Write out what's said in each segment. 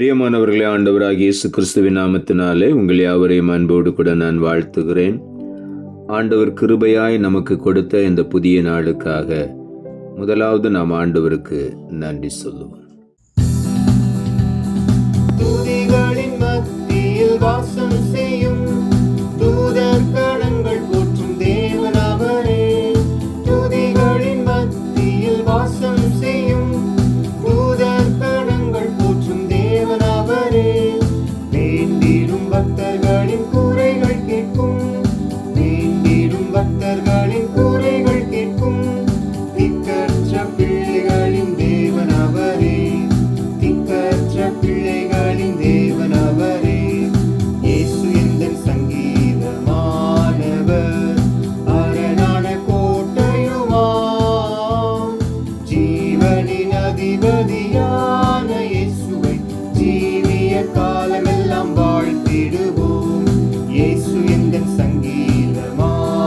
பிரியமானவர்களே, ஆண்டவராகிய இயேசு கிறிஸ்துவின் நாமத்தினாலே உங்கள் யாவரையும் அன்போடு கூட நான் வாழ்த்துகிறேன். ஆண்டவர் கிருபையாய் நமக்கு கொடுத்த இந்த புதிய நாளுக்காக முதலாவது நாம் ஆண்டவருக்கு நன்றி சொல்லுவோம். துதிகளின் மத்தியில் வாசம் செய்யும் தூதர் கணங்கள் போற்றும் தேவன் அவரே. துதிகளின் மத்தியில் வாசம் செய்யும் தூதர் கணங்கள் போற்றும் தேவன் அவரே. வேண்டிடும் பக்தர்களின் குறைகள் கேட்கும், வேண்டிடும் பக்தர்களின் குறைகள் கேட்கும் திக்கற்ற பிள்ளைகளின் தேவன் அவரே. திக்கற்ற பிள்ளைகளின் தேவன் அவரே. இயேசு எந்தன் சங்கீதமானவர், அரணான கோட்டையுமாம். ஜீவனின் அதிபதியான இயேசுவை ஜீவிய காலமெல்லாம் வாழ்த்திடுவோம். இயேசு எந்தன் சங்கீதமானவர்.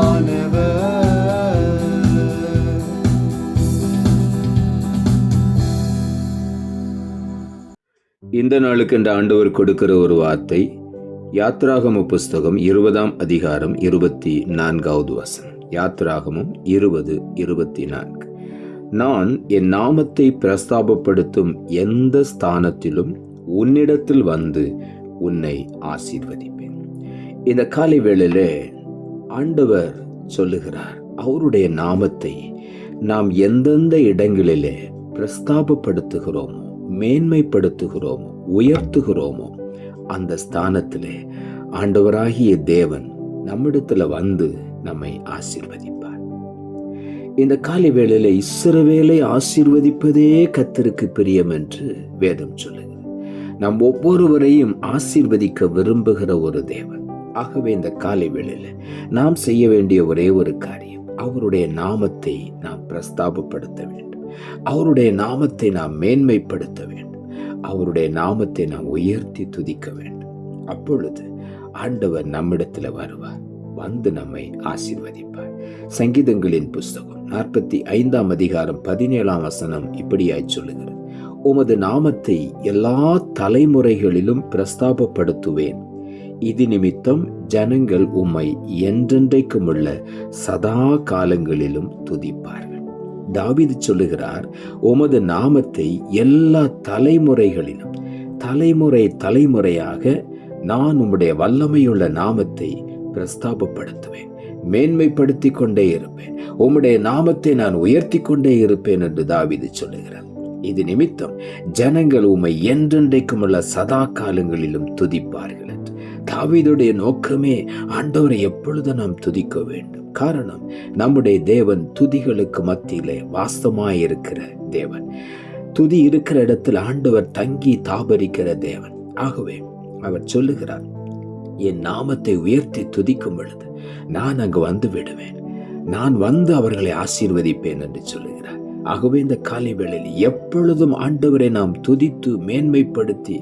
இந்த நாளுக்கு இந்த ஆண்டவர் கொடுக்கிற ஒரு வார்த்தை யாத்ராகம புஸ்தகம் 20ஆம் அதிகாரம் 24வது வசனம். யாத்ராகமம் 20:24. நான் என் நாமத்தை பிரஸ்தாபப்படுத்தும் எந்த ஸ்தானத்திலும் உன்னிடத்தில் வந்து உன்னை ஆசீர்வதிப்பேன். இந்த காலை வேளையிலே ஆண்டவர் சொல்லுகிறார், அவருடைய நாமத்தை நாம் எந்தெந்த இடங்களிலே பிரஸ்தாபப்படுத்துகிறோமோ, மேன்மைப்படுத்துகிறோமோ, உயர்த்துகிறோமோ, அந்த ஸ்தானத்திலே ஆண்டவராகிய தேவன் நம்மிடத்துல வந்து நம்மை ஆசீர்வதிப்பார். இந்த காலை வேளையில இஸ்ரவேலை ஆசீர்வதிப்பதே கர்த்தருக்கு பிரியம் என்று வேதம் சொல்லுகிறது. நாம் ஒவ்வொருவரையும் ஆசீர்வதிக்க விரும்புகிற ஒரு தேவன். ஆகவே இந்த காலை வேளையில நாம் செய்ய வேண்டிய ஒரே ஒரு காரியம், அவருடைய நாமத்தை நாம் பிரஸ்தாபப்படுத்த வேண்டும். அவருடைய நாமத்தை நாம் மேன்மைப்படுத்த வேண்டும். அவருடைய நாமத்தை நாம் உயர்த்தி துதிக்க வேண்டும். அப்பொழுது ஆண்டவர் நம்மிடத்துல வருவார், வந்து நம்மை ஆசீர்வதிப்பார். சங்கீதங்களின் புஸ்தகம் 45ஆம் அதிகாரம் 17ஆம் வசனம் இப்படியாய் சொல்லுகிறது, உமது நாமத்தை எல்லா தலைமுறைகளிலும் பிரஸ்தாபப்படுத்துவேன். இது நிமித்தம் ஜனங்கள் உம்மை என்றென்றைக்கும் உள்ள சதா காலங்களிலும் துதிப்பார்கள். தாவீது சொல்லுகிறார், உமது நாமத்தை எல்லா தலைமுறைகளிலும், தலைமுறையாக நான் உம்முடைய வல்லமையுள்ள நாமத்தை பிரஸ்தாபப்படுத்துவேன், மேன்மைப்படுத்தி கொண்டே இருப்பேன், உம்முடைய நாமத்தை நான் உயர்த்தி கொண்டே இருப்பேன் என்று தாவீது சொல்லுகிறார். இது நிமித்தம் ஜனங்கள் உம்மை என்றென்றைக்கும் உள்ள சதா காலங்களிலும் துதிப்பார்கள் என்று. தாவீதுடைய நோக்கமே ஆண்டவரை எப்பொழுது நாம் துதிக்க வேண்டும். காரணம், நம்முடைய தேவன் துதிகளுக்கு மத்தியிலே வாசமாயிருக்கிற தேவன். துதி இருக்கிற இடத்தில் ஆண்டவர் தங்கி தாபரிக்கிற தேவன். ஆகவே அவர் சொல்லுகிறார், என் நாமத்தை உயர்த்தி துதிக்கும் பொழுது நான் அங்கு வந்து விடுவேன், நான் வந்து அவர்களை ஆசீர்வதிப்பேன் என்று சொல்லுகிறார். ஆகவே இந்த காலை வேளையில் எப்பொழுதும் ஆண்டவரை நாம் துதித்து மேன்மைப்படுத்தி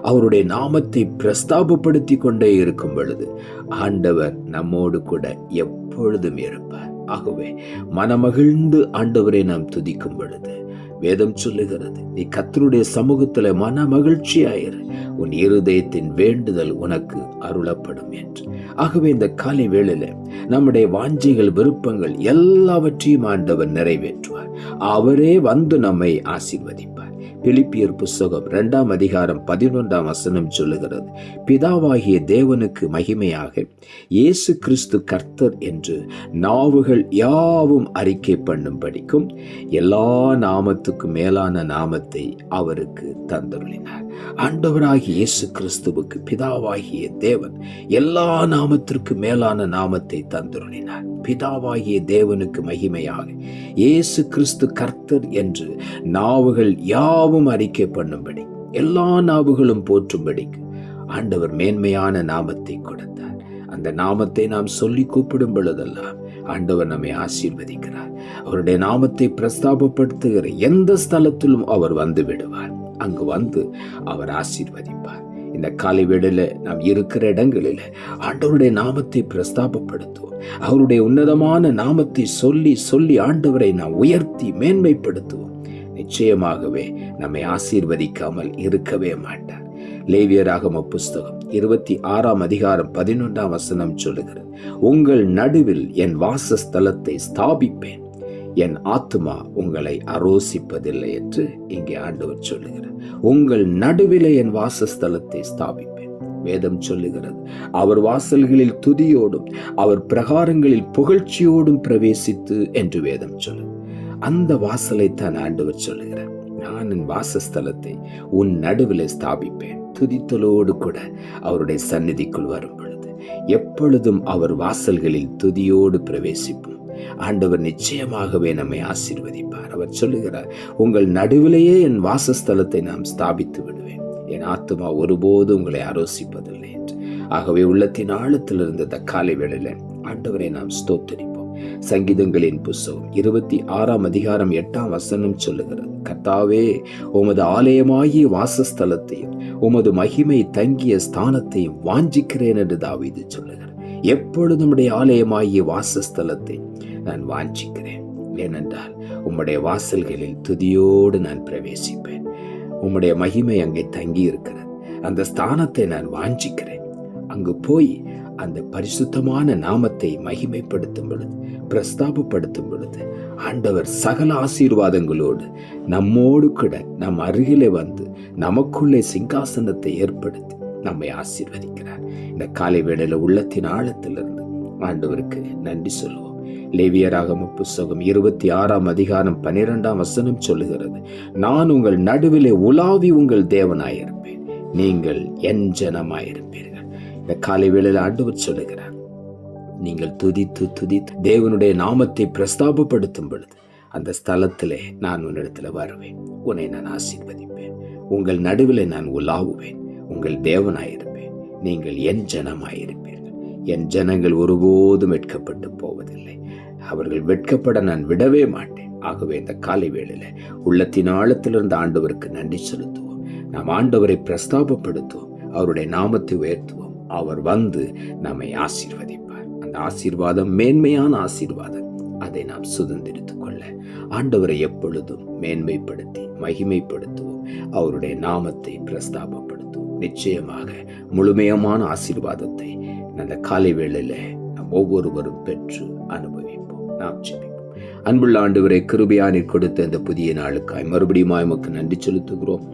அவருடைய நாமத்தை பிரஸ்தாபப்படுத்தி கொண்டே இருக்கும் பொழுது ஆண்டவர் நம்மோடு கூட எப்பொழுதும் இருப்பார். ஆகவே மனமகிழ்ந்து ஆண்டவரை நாம் துதிக்கும் பொழுது வேதம் சொல்லுகிறது, நீ கர்த்தருடைய சமூகத்துல மன மகிழ்ச்சியாயிரு, உன் இருதயத்தின் வேண்டுதல் உனக்கு அருளப்படும் என்று. ஆகவே இந்த காலை வேளையில நம்முடைய வாஞ்சைகள், விருப்பங்கள் எல்லாவற்றையும் ஆண்டவர் நிறைவேற்றுவார். அவரே வந்து நம்மை ஆசீர்வதிப்பார். பிலிப்பியர் புஸ்தகம் 2ஆம் அதிகாரம் 11ஆம் வசனம் சொல்லுகிறது, பிதாவாகிய தேவனுக்கு மகிமையாக இயேசு கிறிஸ்து கர்த்தர் என்று நாவுகள் யாவும் அறிக்கை பண்ணும்படிக்கும் எல்லா நாமத்துக்கு மேலான நாமத்தை அவருக்கு தந்தருளினார். ஆண்டவராகிய இயேசு கிறிஸ்துவுக்கு பிதாவாகிய தேவன் எல்லா நாமத்திற்கு மேலான நாமத்தை தந்தருளினார். பிதாவாகிய தேவனுக்கு மகிமையாக இயேசு கிறிஸ்து கர்த்தர் என்று நாவுகள் யாவும் அறிக்கை பண்ணும்படி, எல்லா நாவுகளும் போற்றும்படிக்கு ஆண்டவர் மேன்மையான நாமத்தை கொடுத்தார். அந்த நாமத்தை நாம் சொல்லி கூப்பிடும் பொழுதெல்லாம் ஆண்டவர் நம்மை ஆசீர்வதிக்கிறார். அவருடைய நாமத்தை பிரஸ்தாபப்படுத்துகிற எந்த ஸ்தலத்திலும் அவர் வந்து விடுவார். அங்கு வந்து அவர் ஆசீர்வதிப்பார். இந்த காலை வேளையில நாம் இருக்கிற இடங்களில் ஆண்டவருடைய நாமத்தை பிரஸ்தாபப்படுத்துவோம். அவருடைய உன்னதமான நாமத்தை சொல்லி சொல்லி ஆண்டவரை நாம் உயர்த்தி மேன்மைப்படுத்துவோம். நிச்சயமாகவே நம்மை ஆசீர்வதிக்காமல் இருக்கவே மாட்டார். லேவியராகம புஸ்தகம் 26 சொல்லுகிறது, உங்கள் நடுவில் என் வாசஸ்தலத்தை ஸ்தாபிப்பேன், என் ஆத்துமா உங்களை அரோசிப்பதில்லை என்று இங்கே ஆண்டவர் சொல்லுகிறார். உங்கள் நடுவிலே என் வாசஸ்தலத்தை ஸ்தாபிப்பேன். வேதம் சொல்லுகிறது, அவர் வாசல்களில் துதியோடும் அவர் பிரகாரங்களில் புகழ்ச்சியோடும் பிரவேசித்து என்று வேதம் சொல்லு. அந்த வாசலை தான் ஆண்டவர் சொல்லுகிறார், நான் என் வாசஸ்தலத்தை உன் நடுவிலே ஸ்தாபிப்பேன். துதித்தலோடு கூட அவருடைய சந்நிதிக்குள் வரும் பொழுது எப்பொழுதும் அவர் வாசல்களில் துதியோடு பிரவேசிப்போம். ஆண்டவர் நிச்சயமாகவே நம்மை ஆசீர்வதிப்பார். அவர் சொல்லுகிறார், உங்கள் நடுவிலேயே என் வாசஸ்தலத்தை நாம் ஸ்தாபித்து விடுவேன், என் ஆத்துமா ஒருபோது உங்களை ஆரோசிப்பதில்லை என்று. ஆகவே உள்ளத்தின் ஆழத்தில் இருந்த காலை வேளையில ஆண்டவரை நாம் ஸ்தோத்தரிப்போம். சங்கீதங்களின் புஸ்தகம் 26 சொல்லுகிறது, கர்த்தாவே, உமது ஆலயமாகிய வாசஸ்தலத்தையும் உமது மகிமை தங்கிய ஸ்தானத்தையும் வாஞ்சிக்கிறேன் என்று தாவீது சொல்லுகிறார். எப்பொழுதும் உம்முடைய ஆலயமாகிய வாசஸ்தலத்தை நான் வாஞ்சிக்கிறேன். ஏனென்றால் உம்முடைய வாசல்களில் துதியோடு நான் பிரவேசிப்பேன். உம்முடைய மகிமை அங்கே தங்கி இருக்கிறது. அந்த ஸ்தானத்தை நான் வாஞ்சிக்கிறேன். அங்கு போய் அந்த பரிசுத்தமான நாமத்தை மகிமைப்படுத்தும் பொழுது, பிரஸ்தாபப்படுத்தும் பொழுது, ஆண்டவர் சகல ஆசீர்வாதங்களோடு நம்மோடு கூட நம் அருகிலே வந்து நமக்குள்ளே சிங்காசனத்தை ஏற்படுத்தி நம்மை ஆசீர்வதிக்கிறார். இந்த காலை வேளையில உள்ளத்தின் ஆழத்திலிருந்து ஆண்டவருக்கு நன்றி சொல்லுவோம். லேவியராகம புஸ்தகம் 26 சொல்லுகிறது, நான் உங்கள் நடுவிலே உலாவி உங்கள் தேவனாயிருப்பேன், நீங்கள் என் ஜனமாயிருப்பீர்கள். இந்த காலை வேளையில ஆண்டவர் சொல்லுகிறார், நீங்கள் துதித்து துதித்து தேவனுடைய நாமத்தை பிரஸ்தாபப்படுத்தும் பொழுது அந்த ஸ்தலத்திலே நான் உன்னிடத்துல வருவேன், உன்னை நான் ஆசீர்வதிப்பேன், உங்கள் நடுவிலே நான் உலாவுவேன், உங்கள் தேவனாயிருப்பேன், நீங்கள் என் ஜனமாயிருப்பீர்கள். என் ஜனங்கள் ஒருபோதும் வெட்கப்பட்டு போவதில்லை, அவர்கள் வெட்கப்பட நான் விடவே மாட்டேன். ஆகவே இந்த காலை வேளையில உள்ளத்தின் ஆழத்திலிருந்து ஆண்டவருக்கு நன்றி செலுத்துவோம். நாம் ஆண்டவரை பிரஸ்தாபப்படுத்துவோம், அவருடைய நாமத்தை உயர்த்துவோம். அவர் வந்து நம்மை ஆசீர்வதிப்பார். அந்த ஆசீர்வாதம் மேன்மையான ஆசீர்வாதம். அதை நாம் சுதந்திரித்துக் கொள்ள ஆண்டவரை எப்பொழுதும் மேன்மைப்படுத்தி மகிமைப்படுத்துவோம். அவருடைய நாமத்தை பிரஸ்தாபப்படுத்துவோம். நிச்சயமாக முழுமையான ஆசீர்வாதத்தை அந்த காலை வேளையில நாம் ஒவ்வொருவரும் பெற்று அனுபவிப்போம். நாம் ஜெபிப்போம். அன்புள்ள ஆண்டவரை, கிருபையானீர் கொடுத்த இந்த புதிய நாளுக்காய் மறுபடியும் உமக்கு நன்றி செலுத்துகிறோம்.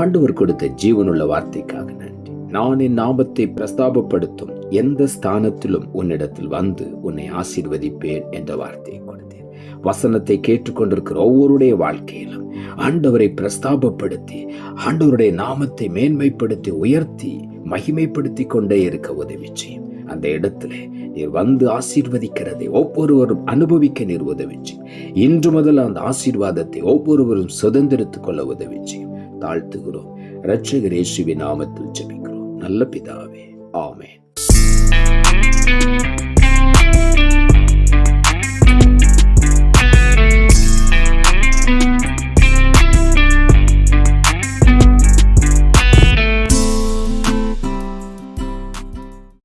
ஆண்டவர் கொடுத்த ஜீவனுள்ள வார்த்தைக்காக நன்றி. நான் என் நாமத்தை பிரஸ்தாபப்படுத்தும் எந்த ஸ்தானத்திலும் உன்னிடத்தில் வந்து உன்னை ஆசீர்வதிப்பேன் என்ற வார்த்தையை கொடுத்தேன். வசனத்தை கேட்டுக்கொண்டிருக்கிற ஒவ்வொருடைய வாழ்க்கையிலும் ஆண்டவரை பிரஸ்தாபப்படுத்தி ஆண்டவருடைய நாமத்தை மேன்மைப்படுத்தி உயர்த்தி மகிமைப்படுத்தி கொண்டே இருக்க உதவி செய்யும். அந்த இடத்துல நீர் வந்து ஆசீர்வதிக்கிறதை ஒவ்வொருவரும் அனுபவிக்க நீர் உதவி செய்யும். இன்று முதல் அந்த ஆசீர்வாதத்தை ஒவ்வொருவரும் சுதந்திரித்துக் கொள்ள உதவி செய்யும். தாழ்த்துகிறோம். இரட்சகர் இயேசுவின் நாமத்தில் ஜெபிக்கிறோம் நல்ல பிதாவே, ஆமென்.